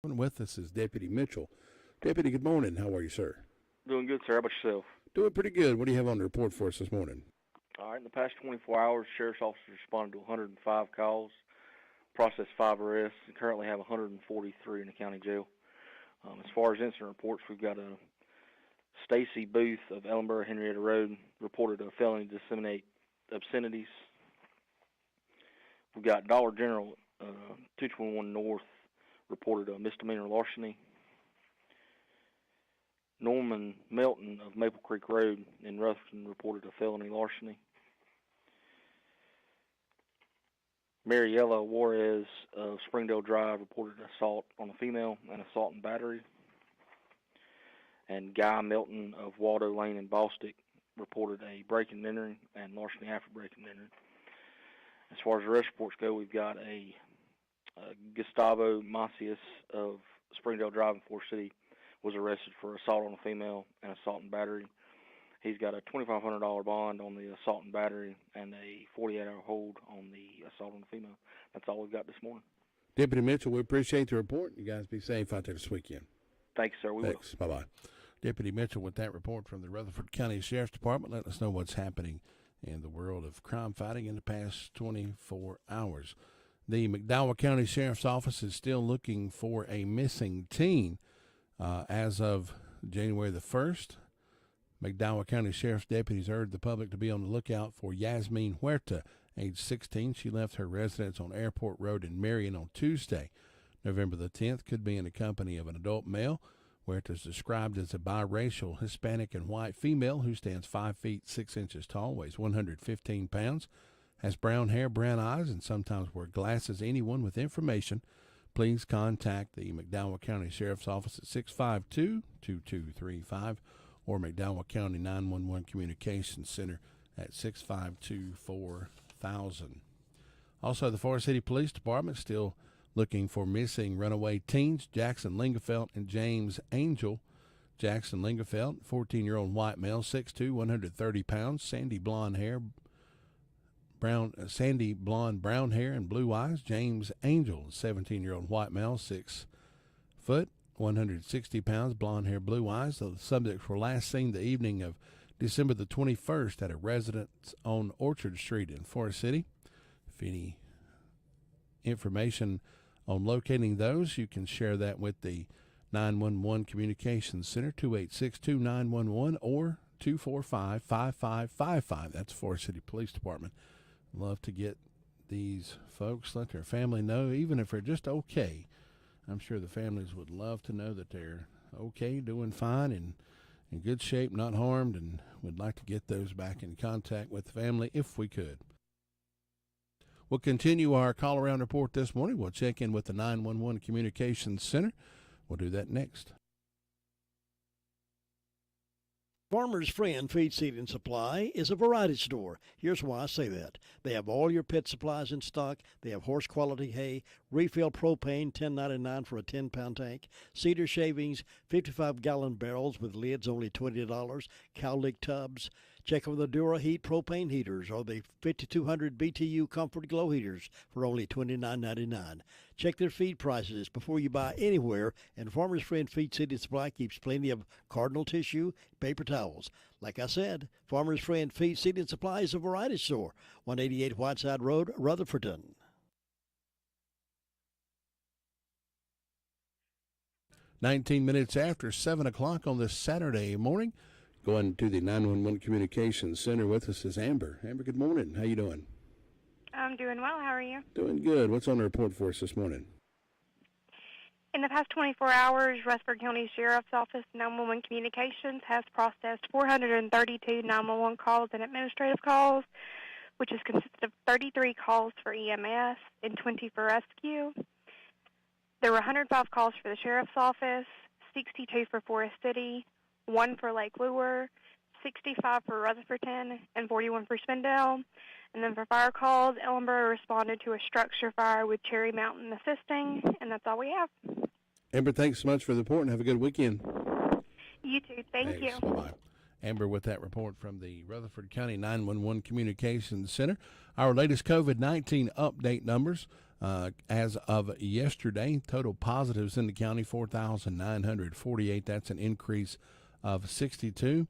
With us is Deputy Mitchell. Deputy, good morning. How are you, sir? Doing good, sir. How about yourself? Doing pretty good. What do you have on the report for us this morning? All right. In the past 24 hours, sheriff's officers responded to 105 calls, processed 5 arrests, and currently have 143 in the county jail. As far as incident reports, we've got a Stacy Booth of Ellenboro Henrietta Road reported a felony to disseminate obscenities. We've got Dollar General 221 North reported a misdemeanor larceny. Norman Melton of Maple Creek Road in Rutherford reported a felony larceny. Mariella Juarez of Springdale Drive reported assault on a female and assault and battery. And Guy Melton of Waldo Lane in Bostic reported a break and entering and larceny after break and entering. As far as arrest reports go, we've got a Gustavo Macias of Springdale Drive in Forest City was arrested for assault on a female and assault and battery. He's got a $2,500 bond on the assault and battery and a 48-hour hold on the assault on the female. That's all we've got this morning. Deputy Mitchell, we appreciate the report. You guys be safe out there this weekend. Thanks, sir. We Thanks. will. Bye-bye. Deputy Mitchell with that report from the Rutherford County Sheriff's Department. Let us know what's happening in the world of crime fighting in the past 24 hours. The McDowell County Sheriff's Office is still looking for a missing teen. As of January the 1st, McDowell County Sheriff's deputies urged the public to be on the lookout for Yasmin Huerta, age 16. She left her residence on Airport Road in Marion on Tuesday, November the 10th. Could be in the company of an adult male. Huerta is described as a biracial Hispanic and white female who stands 5 feet 6 inches tall, weighs 115 pounds, has brown hair, brown eyes, and sometimes wears glasses. Anyone with information, please contact the McDowell County Sheriff's Office at 652-2235 or McDowell County 911 Communications Center at 652-4000. Also, the Forest City Police Department still looking for missing runaway teens, Jackson Lingefeld and James Angel. Jackson Lingefeld, 14-year-old white male, 6'2", 130 pounds, sandy blonde, brown hair and blue eyes. James Angel, 17-year-old white male, 6 foot, 160 pounds, blonde hair, blue eyes. The subjects were last seen the evening of December the 21st at a residence on Orchard Street in Forest City. If any information on locating those, you can share that with the 911 Communications Center, 286-2911 or 245-5555. That's Forest City Police Department. Love to get these folks, let their family know, even if they're just okay. I'm sure the families would love to know that they're okay, doing fine, and in good shape, not harmed, and would like to get those back in contact with the family if we could. We'll continue our call-around report this morning. We'll check in with the 911 Communications Center. We'll do that next. Farmer's Friend Feed, Seed, and Supply is a variety store. Here's why I say that. They have all your pet supplies in stock. They have horse-quality hay, refill propane, $10.99 for a 10-pound tank, cedar shavings, 55-gallon barrels with lids, only $20, cowlick tubs. Check over the Dura Heat propane heaters or the 5200 BTU Comfort Glow heaters for only $29.99. Check their feed prices before you buy anywhere, and Farmer's Friend Feed, Seed, and Supply keeps plenty of Cardinal tissue, paper towels. Like I said, Farmer's Friend Feed, Seed, and Supply is a variety store, 188 Whiteside Road, Rutherfordton. 19 minutes after 7 o'clock on this Saturday morning. Going to the 911 Communications Center with us is Amber. Amber, good morning. How you doing? I'm doing well. How are you? Doing good. What's on the report for us this morning? In the past 24 hours, Rutherford County Sheriff's Office 911 Communications has processed 432 911 calls and administrative calls, which is consisted of 33 calls for EMS and 20 for rescue. There were 105 calls for the Sheriff's Office, 62 for Forest City, 1 for Lake Lure, 65 for Rutherfordton, and 41 for Spindale. And then for fire calls, Ellenboro responded to a structure fire with Cherry Mountain assisting, and that's all we have. Amber, thanks so much for the report, and have a good weekend. You too. Thank you. Bye-bye. Amber with that report from the Rutherford County 911 Communications Center. Our latest COVID-19 update numbers. As of yesterday, total positives in the county 4,948. That's an increase of 62.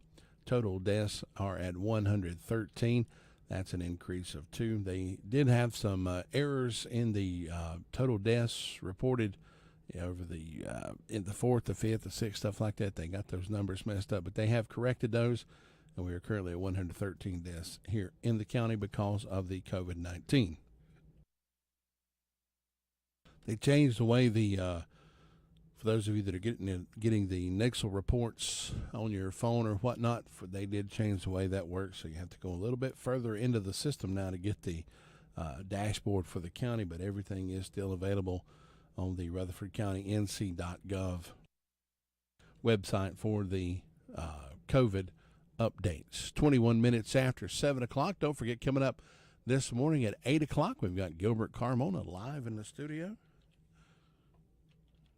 Total deaths are at 113. That's an increase of 2. They did have some errors in the total deaths reported over the in the 4th, the 5th, the 6th, stuff like that. They got those numbers messed up, but they have corrected those, and we are currently at 113 deaths here in the county because of the COVID-19. They changed the way for those of you that are getting the Nixle reports on your phone or whatnot, they did change the way that works. So you have to go a little bit further into the system now to get the dashboard for the county, but everything is still available on the Rutherford County NC.gov website for the COVID updates. 21 minutes after 7 o'clock. Don't forget, coming up this morning at 8 o'clock, we've got Gilbert Carmona live in the studio,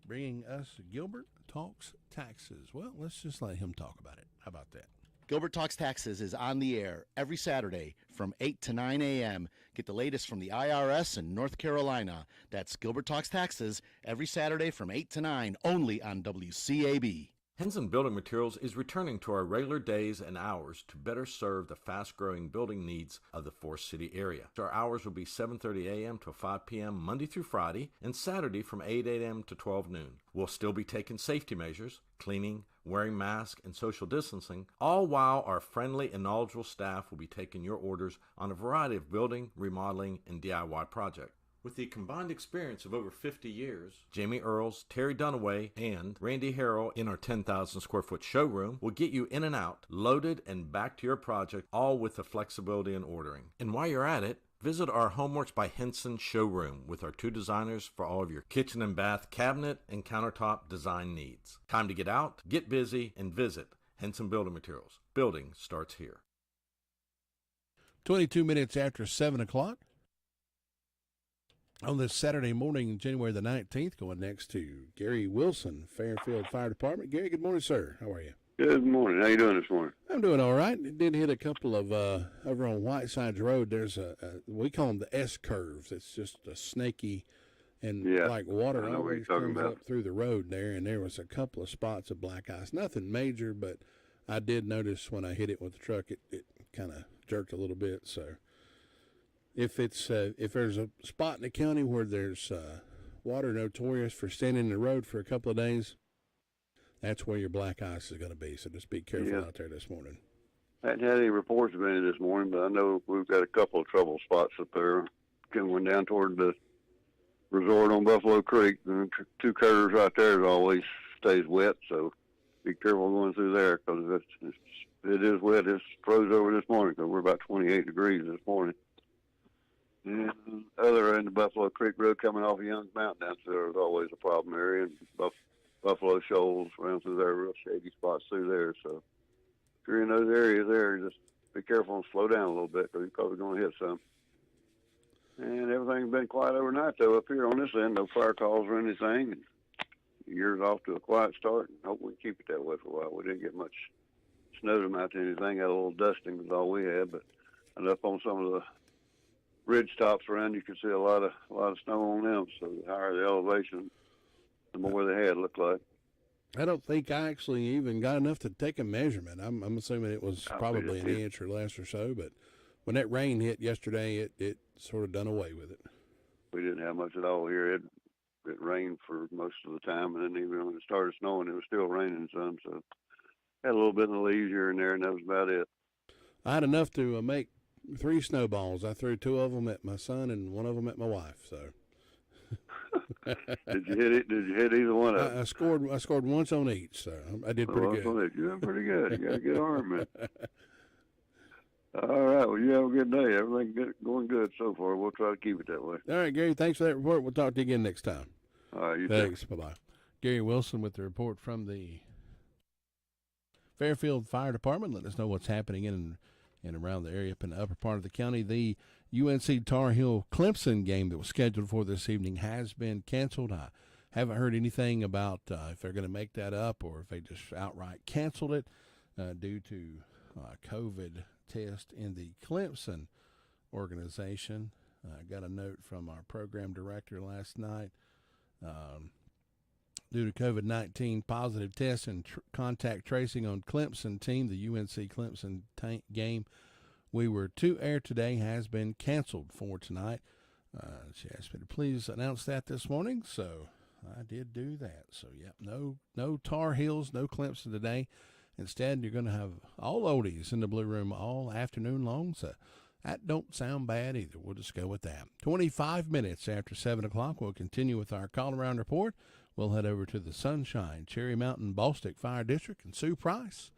bringing us Gilbert Talks Taxes. Well, let's just let him talk about it. How about that? Gilbert Talks Taxes is on the air every Saturday from 8 to 9 a.m. Get the latest from the IRS in North Carolina. That's Gilbert Talks Taxes every Saturday from 8 to 9, only on WCAB. Henson Building Materials is returning to our regular days and hours to better serve the fast-growing building needs of the Forest City area. Our hours will be 7:30 a.m. to 5 p.m. Monday through Friday, and Saturday from 8 a.m. to 12 noon. We'll still be taking safety measures, cleaning, wearing masks, and social distancing, all while our friendly and knowledgeable staff will be taking your orders on a variety of building, remodeling, and DIY projects. With the combined experience of over 50 years, Jamie Earls, Terry Dunaway, and Randy Harrell in our 10,000 square foot showroom will get you in and out, loaded and back to your project, all with the flexibility in ordering. And while you're at it, visit our Homeworks by Henson showroom with our 2 designers for all of your kitchen and bath cabinet and countertop design needs. Time to get out, get busy, and visit Henson Building Materials. Building starts here. 22 minutes after 7 o'clock. On this Saturday morning, January the 19th, going next to Gary Wilson, Fairfield Fire Department. Gary, good morning, sir. How are you? Good morning. How you doing this morning? I'm doing all right. It did hit a couple of, over on Whitesides Road, there's we call them the S-curves. It's just a snaky and like water always comes up through the road there, and there was a couple of spots of black ice. Nothing major, but I did notice when I hit it with the truck, it kind of jerked a little bit, so... If there's a spot in the county where there's water notorious for standing in the road for a couple of days, that's where your black ice is going to be. So just be careful out there this morning. I hadn't had any reports of any this morning, but I know we've got a couple of trouble spots up there going down toward the resort on Buffalo Creek. The 2 curves right there always stays wet, so be careful going through there because it is wet. It's froze over this morning because we're about 28 degrees this morning. And other end of Buffalo Creek Road coming off of Young's Mountain down there is always a problem area, and Buffalo Shoals around through there, real shady spots through there. So if you're in those areas there, just be careful and slow down a little bit because you're probably going to hit some. And everything's been quiet overnight, though, up here on this end. No fire calls or anything. And the year's off to a quiet start, and hope we can keep it that way for a while. We didn't get much snow to amount to anything. Got a little dusting was all we had, but up on some of the ridge tops around, you could see a lot of snow on them. So the higher the elevation, the more they had, looked like. I don't think I actually even got enough to take a measurement. I'm assuming it was probably an inch or less or so. But when that rain hit yesterday, it sort of done away with it. We didn't have much at all here. It rained for most of the time, and then even when it started snowing, it was still raining some. So had a little bit of the leaves here and there, and that was about it. I had enough to make 3 snowballs. I threw 2 of them at my son and 1 of them at my wife. So, Did you hit it? Did you hit either one of them? I scored once on each, so I did pretty good. You did pretty good. You got a good arm, man. All right. Well, you have a good day. Everything going good so far. We'll try to keep it that way. All right, Gary. Thanks for that report. We'll talk to you again next time. All right. Thanks. Bye bye. Gary Wilson with the report from the Fairfield Fire Department. Let us know what's happening in and around the area up in the upper part of the county. The UNC Tar Heel Clemson game that was scheduled for this evening has been canceled. I haven't heard anything about if they're going to make that up or if they just outright canceled it due to COVID test in the Clemson organization. Got a note from our program director last night. Due to COVID-19 positive tests and contact tracing on Clemson team, the UNC Clemson game we were to air today has been canceled for tonight. She asked me to please announce that this morning, so I did do that. So, yeah, no Tar Heels, no Clemson today. Instead, you're going to have all oldies in the Blue Room all afternoon long, so that don't sound bad either. We'll just go with that. 25 minutes after 7 o'clock, we'll continue with our call-around report. We'll head over to the Sunshine, Cherry Mountain, Ballstick Fire District, and Sue Price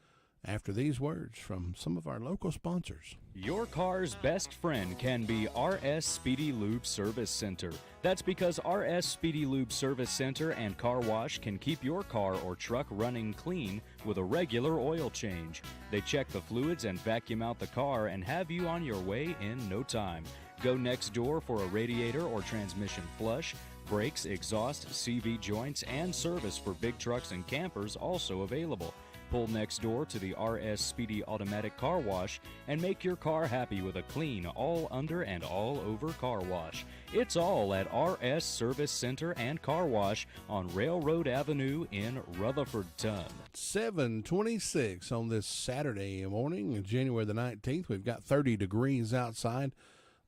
after these words from some of our local sponsors. Your car's best friend can be RS Speedy Lube Service Center. That's because RS Speedy Lube Service Center and Car Wash can keep your car or truck running clean with a regular oil change. They check the fluids and vacuum out the car and have you on your way in no time. Go next door for a radiator or transmission flush, brakes, exhaust, CV joints, and service for big trucks and campers also available. Pull next door to the RS Speedy Automatic Car Wash and make your car happy with a clean, all under and all over car wash. It's all at RS Service Center and Car Wash on Railroad Avenue in Rutherfordton. 7:26 on this Saturday morning, January the 19th. We've got 30 degrees outside.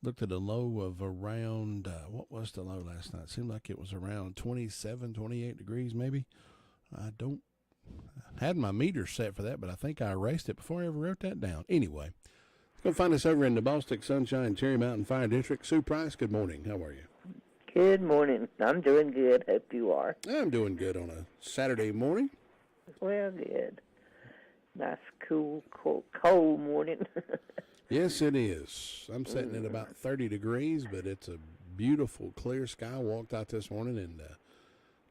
Looked at a low of around, what was the low last night? Seemed like it was around 27, 28 degrees maybe. I had my meter set for that, but I think I erased it before I ever wrote that down. Anyway, go find us over in the Ballstick Sunshine Cherry Mountain Fire District. Sue Price, good morning. How are you? Good morning. I'm doing good. Hope you are. I'm doing good on a Saturday morning. Well, good. Nice, cool, cold morning. Yes, it is. I'm sitting at about 30 degrees, but it's a beautiful, clear sky. Walked out this morning, and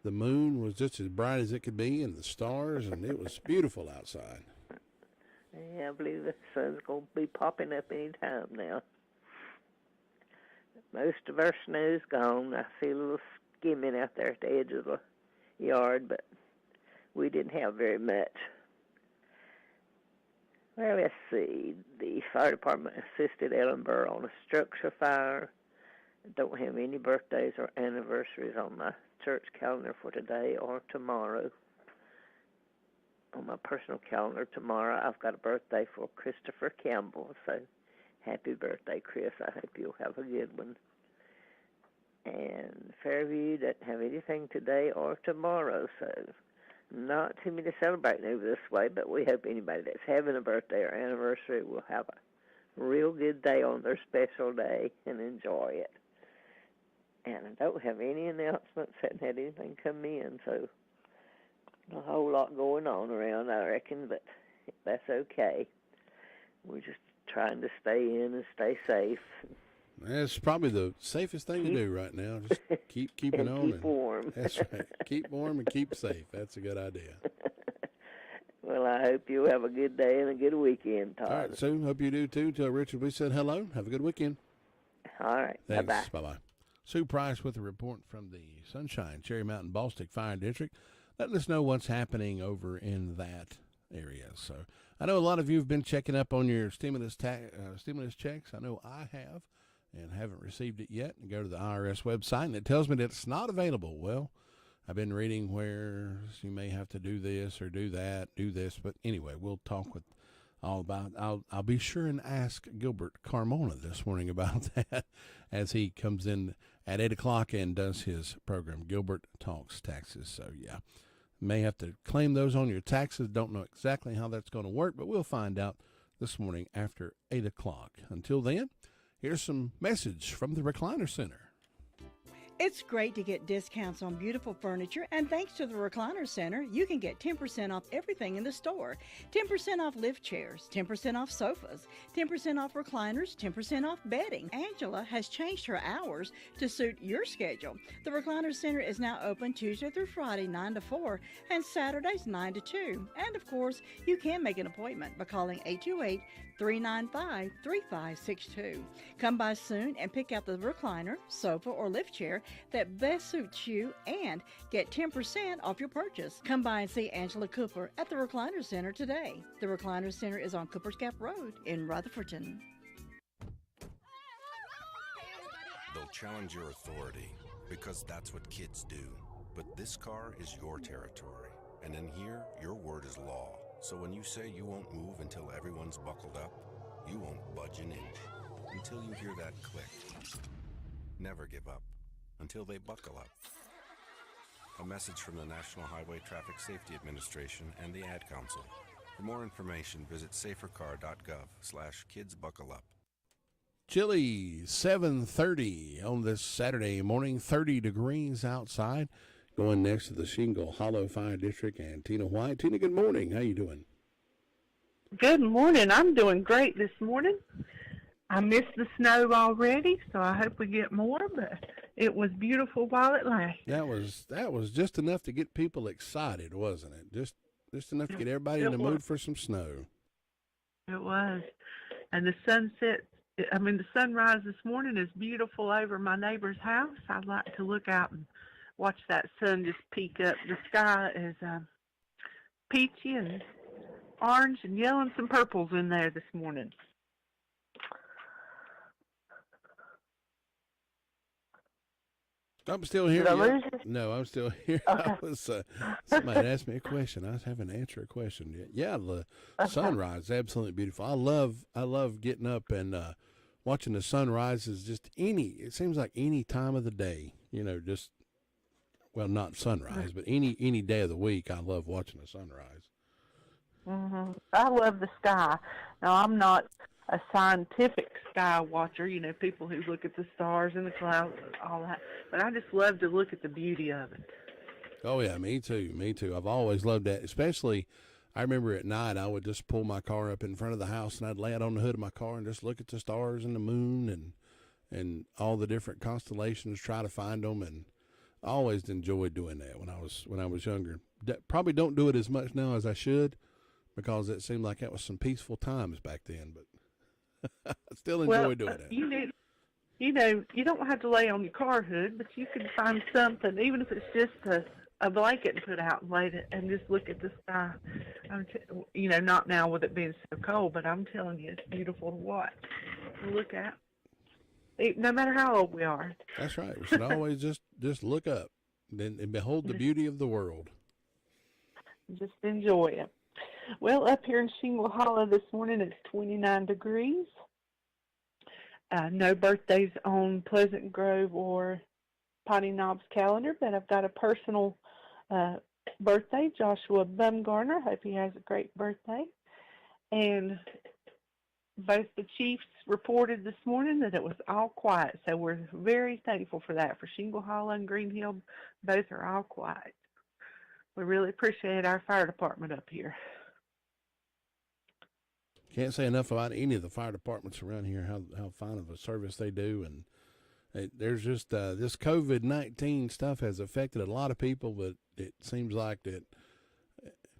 the moon was just as bright as it could be, and the stars, and it was beautiful outside. Yeah, I believe the sun's going to be popping up any time now. Most of our snow's gone. I see a little skimming out there at the edge of the yard, but we didn't have very much. Well, let's see. The fire department assisted Ellen Burr on a structure fire. Don't have any birthdays or anniversaries on my church calendar for today or tomorrow. On my personal calendar tomorrow, I've got a birthday for Christopher Campbell. So happy birthday, Chris. I hope you'll have a good one. And Fairview doesn't have anything today or tomorrow, so not too many celebrating over this way, but we hope anybody that's having a birthday or anniversary will have a real good day on their special day and enjoy it. And I don't have any announcements, hadn't had anything come in, so not a whole lot going on around, I reckon, but that's okay. We're just trying to stay in and stay safe. That's probably the safest thing to do right now. Just keep it on. Keep warm. That's right. Keep warm and keep safe. That's a good idea. Well, I hope you have a good day and a good weekend, Todd. All right, Sue. Hope you do, too. Tell Richard we said hello. Have a good weekend. All right. Thanks. Bye-bye. Bye-bye. Sue Price with a report from the Sunshine, Cherry Mountain, Ballstick Fire District. Letting us know what's happening over in that area. So I know a lot of you have been checking up on your stimulus checks. I know I have and haven't received it yet. And go to the IRS website, and it tells me that it's not available. Well, I've been reading where you may have to do this or do that, do this. But anyway, we'll talk with all about I'll be sure and ask Gilbert Carmona this morning about that as he comes in at 8 o'clock and does his program, Gilbert Talks Taxes. So, yeah, may have to claim those on your taxes. Don't know exactly how that's going to work, but we'll find out this morning after 8 o'clock. Until then, here's some message from the Recliner Center. It's great to get discounts on beautiful furniture, and thanks to the Recliner Center, you can get 10% off everything in the store. 10% off lift chairs, 10% off sofas, 10% off recliners, 10% off bedding. Angela has changed her hours to suit your schedule. The Recliner Center is now open Tuesday through Friday, 9 to 4, and Saturdays, 9 to 2. And, of course, you can make an appointment by calling 828-395-3562. Come by soon and pick out the recliner, sofa, or lift chair that best suits you and get 10% off your purchase. Come by and see Angela Cooper at the Recliner Center today. The Recliner Center is on Cooper's Gap Road in Rutherfordton. They'll challenge your authority because that's what kids do. But this car is your territory, and in here, your word is law. So when you say you won't move until everyone's buckled up, you won't budge an inch until you hear that click. Never give up until they buckle up. A message from the National Highway Traffic Safety Administration and the Ad Council. For more information, visit safercar.gov/kidsbuckleup. Chilly, 7:30 on this Saturday morning, 30 degrees outside. Going next to the Shingle Hollow Fire District and Tina White. Tina, good morning. How you doing? Good morning. I'm doing great this morning. I missed the snow already, so I hope we get more, but it was beautiful while it lasted. That was just enough to get people excited, wasn't it? Just enough to get everybody in the mood for some snow. It was. And the sunrise this morning is beautiful over my neighbor's house. I'd like to look out and watch that sun just peek up. The sky is peachy and orange and yellow and some purples in there this morning. I'm still here. Did I lose you? No, I'm still here. Okay. Somebody asked me a question. I was having to answer a question. Yeah, the sunrise is absolutely beautiful. I love getting up and watching the sunrise. Is just it seems like any time of the day. Not sunrise, but any day of the week. I love watching the sunrise. Mhm. I love the sky. Now, I'm not a scientific sky watcher, people who look at the stars and the clouds and all that, but I just love to look at the beauty of it. Oh, yeah, me too. I've always loved that, especially I remember at night I would just pull my car up in front of the house and I'd lay it on the hood of my car and just look at the stars and the moon and all the different constellations, try to find them, and I always enjoyed doing that when I was younger. Probably don't do it as much now as I should because it seemed like that was some peaceful times back then, but I still enjoy doing it. You don't have to lay on your car hood, but you can find something, even if it's just a blanket and put out and lay it and just look at the sky. Not now with it being so cold, but I'm telling you, it's beautiful to watch and look at, no matter how old we are. That's right. We should always just look up and behold the beauty of the world. Just enjoy it. Well, up here in Shingle Hollow this morning, it's 29 degrees. No birthdays on Pleasant Grove or Piney Knob's calendar, but I've got a personal birthday, Joshua Bumgarner. Hope he has a great birthday. And both the chiefs reported this morning that it was all quiet, so we're very thankful for that. For Shingle Hollow and Green Hill, both are all quiet. We really appreciate our fire department up here. Can't say enough about any of the fire departments around here, how fine of a service they do. And there's just this COVID-19 stuff has affected a lot of people, but it seems like that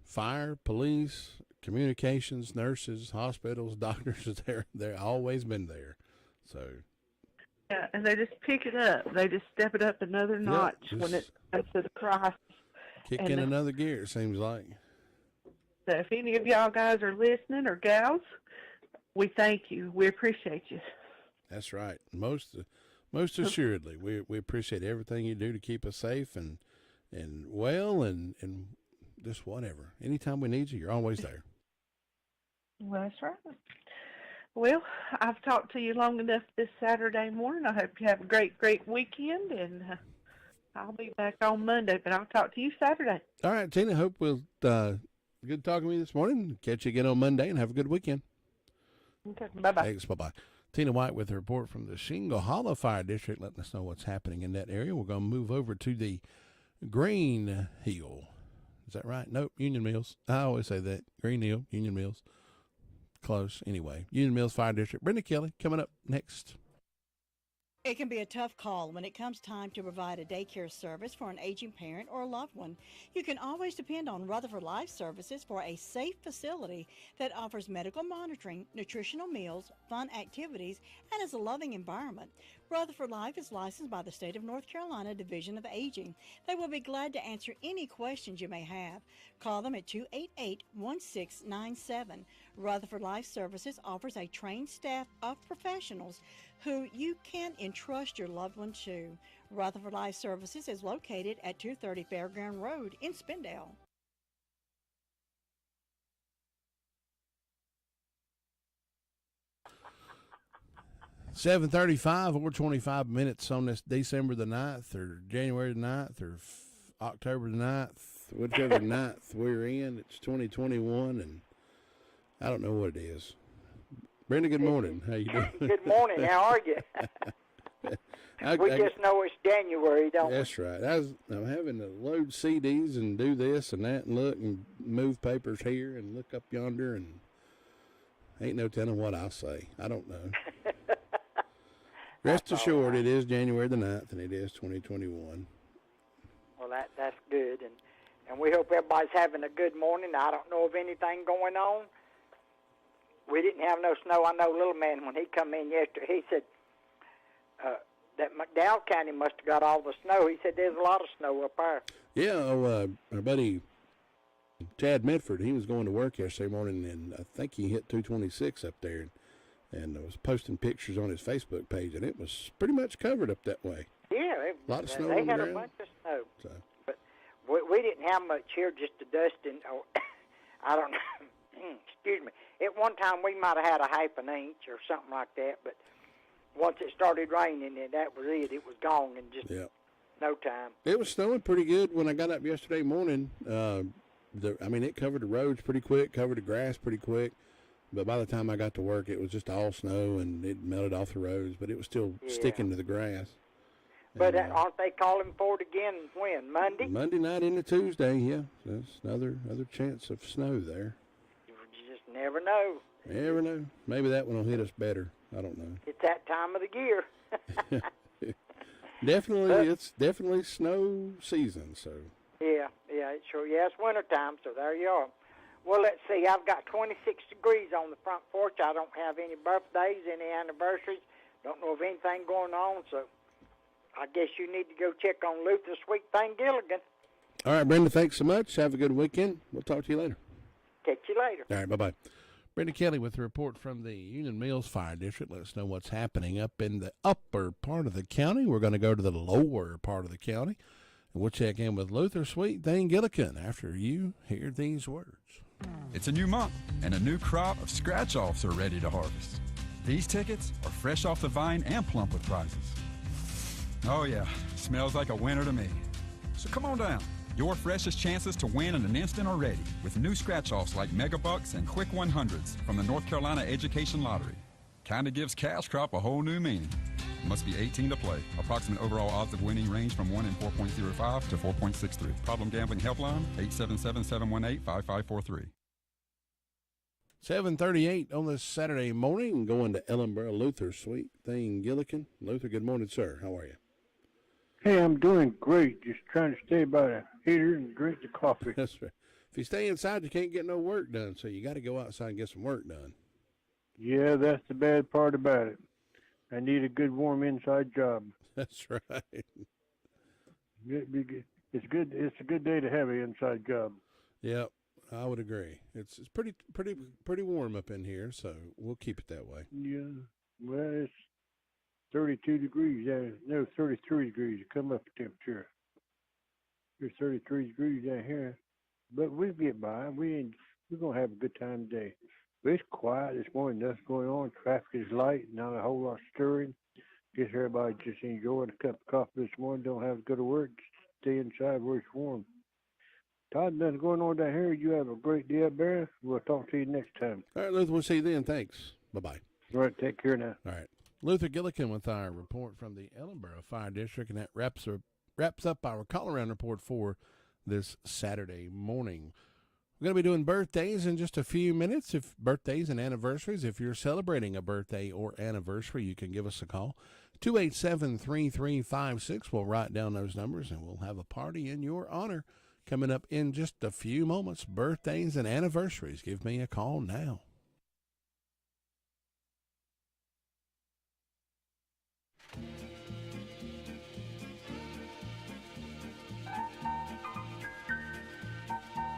fire, police, communications, nurses, hospitals, doctors, they're always been there. So yeah, and they just pick it up. They just step it up another notch when it comes to the crisis. Kick in another gear, it seems like. So if any of y'all guys are listening, or gals, we thank you. We appreciate you. That's right. Most assuredly, we appreciate everything you do to keep us safe and well and just whatever. Anytime we need you, you're always there. Well, that's right. Well, I've talked to you long enough this Saturday morning. I hope you have a great weekend, and I'll be back on Monday, but I'll talk to you Saturday. All right, Tina, hope we'll good talking to you this morning. Catch you again on Monday, and have a good weekend. Okay, bye-bye. Thanks, bye-bye. Tina White with a report from the Shingle Hollow Fire District, letting us know what's happening in that area. We're going to move over to the Green Hill. Is that right? Nope, Union Mills. I always say that. Green Hill, Union Mills. Close. Anyway, Union Mills Fire District. Brenda Kelly coming up next. It can be a tough call when it comes time to provide a daycare service for an aging parent or a loved one. You can always depend on Rutherford Life Services for a safe facility that offers medical monitoring, nutritional meals, fun activities, and is a loving environment. Rutherford Life is licensed by the State of North Carolina Division of Aging. They will be glad to answer any questions you may have. Call them at 288-1697. Rutherford Life Services offers a trained staff of professionals who you can entrust your loved one to. Rutherford Life Services is located at 230 Fairground Road in Spindale. $7:35 or 25 minutes on this December the 9th or January the 9th or October the 9th, whichever 9th we're in. It's 2021, and I don't know what it is. Brenda, good morning. How you doing? Good morning. How are you? We just know it's January, don't we? That's right. I'm having to load CDs and do this and that and look and move papers here and look up yonder, and ain't no telling what I'll say. I don't know. Rest assured, it is January the 9th, and it is 2021. Well, that's good, and we hope everybody's having a good morning. I don't know of anything going on. We didn't have no snow. I know little man, when he come in yesterday, he said that McDowell County must have got all the snow. He said there's a lot of snow up there. Yeah, our buddy Chad Medford, he was going to work yesterday morning, and I think he hit 226 up there. And was posting pictures on his Facebook page, and it was pretty much covered up that way. Yeah, a lot of snow they on the had ground. a bunch of snow. So. But we didn't have much here, just the dusting. Oh, I don't know. Excuse me. At one time, we might have had a half an inch or something like that, but once it started raining, and that was it. It was gone in just no time. It was snowing pretty good when I got up yesterday morning. It covered the roads pretty quick, covered the grass pretty quick. But by the time I got to work, it was just all snow, and it melted off the roads, but it was still sticking to the grass. But aren't they calling for it again when? Monday? Monday night into Tuesday, yeah. That's another chance of snow there. You just never know. Never know. Maybe that one will hit us better. I don't know. It's that time of the year. Definitely, it's definitely snow season, so. Yeah, it's sure. Yeah, it's wintertime, so there you are. Well, let's see. I've got 26 degrees on the front porch. I don't have any birthdays, any anniversaries. Don't know of anything going on, so I guess you need to go check on Luther Sweet Thing Gilligan. All right, Brenda, thanks so much. Have a good weekend. We'll talk to you later. Catch you later. All right, bye-bye. Brenda Kelly with a report from the Union Mills Fire District. Let us know what's happening up in the upper part of the county. We're going to go to the lower part of the county, and we'll check in with Luther Sweet Thing Gilligan after you hear these words. It's a new month, and a new crop of scratch-offs are ready to harvest. These tickets are fresh off the vine and plump with prizes. Oh yeah, smells like a winner to me. So come on down. Your freshest chances to win in an instant are ready with new scratch-offs like Mega Bucks and Quick 100s from the North Carolina Education Lottery. Kinda gives cash crop a whole new meaning. Must be 18 to play. Approximate overall odds of winning range from 1 in 4.05 to 4.63. Problem gambling helpline, 877-718-5543. 7:38 on this Saturday morning, going to Ellenboro. Luther Sweet Thing Gilligan. Luther, good morning, sir. How are you? Hey, I'm doing great. Just trying to stay by the heater and drink the coffee. That's right. If you stay inside, you can't get no work done, so you got to go outside and get some work done. Yeah, that's the bad part about it. I need a good, warm inside job. That's right. It's good. It's a good day to have an inside job. Yep, I would agree. It's pretty warm up in here, so we'll keep it that way. Yeah. Well, it's 32 degrees. No, 33 degrees. You come up the temperature. It's 33 degrees down here, but we'll get by. We're gonna have a good time today. But it's quiet this morning. Nothing's going on. Traffic is light. Not a whole lot stirring. Guess everybody just enjoying a cup of coffee this morning. Don't have to go to work. Stay inside where it's warm. Todd, nothing going on down here. You have a great day up there. We'll talk to you next time. All right, Luther, we'll see you then. Thanks. Bye-bye. All right, take care now. All right. Luther Gilligan with our report from the Ellenboro Fire District, and that wraps up our call-around report for this Saturday morning. We're going to be doing birthdays in just a few minutes. If birthdays and anniversaries, if you're celebrating a birthday or anniversary, you can give us a call. 287-3356. We'll write down those numbers, and we'll have a party in your honor coming up in just a few moments. Birthdays and anniversaries. Give me a call now.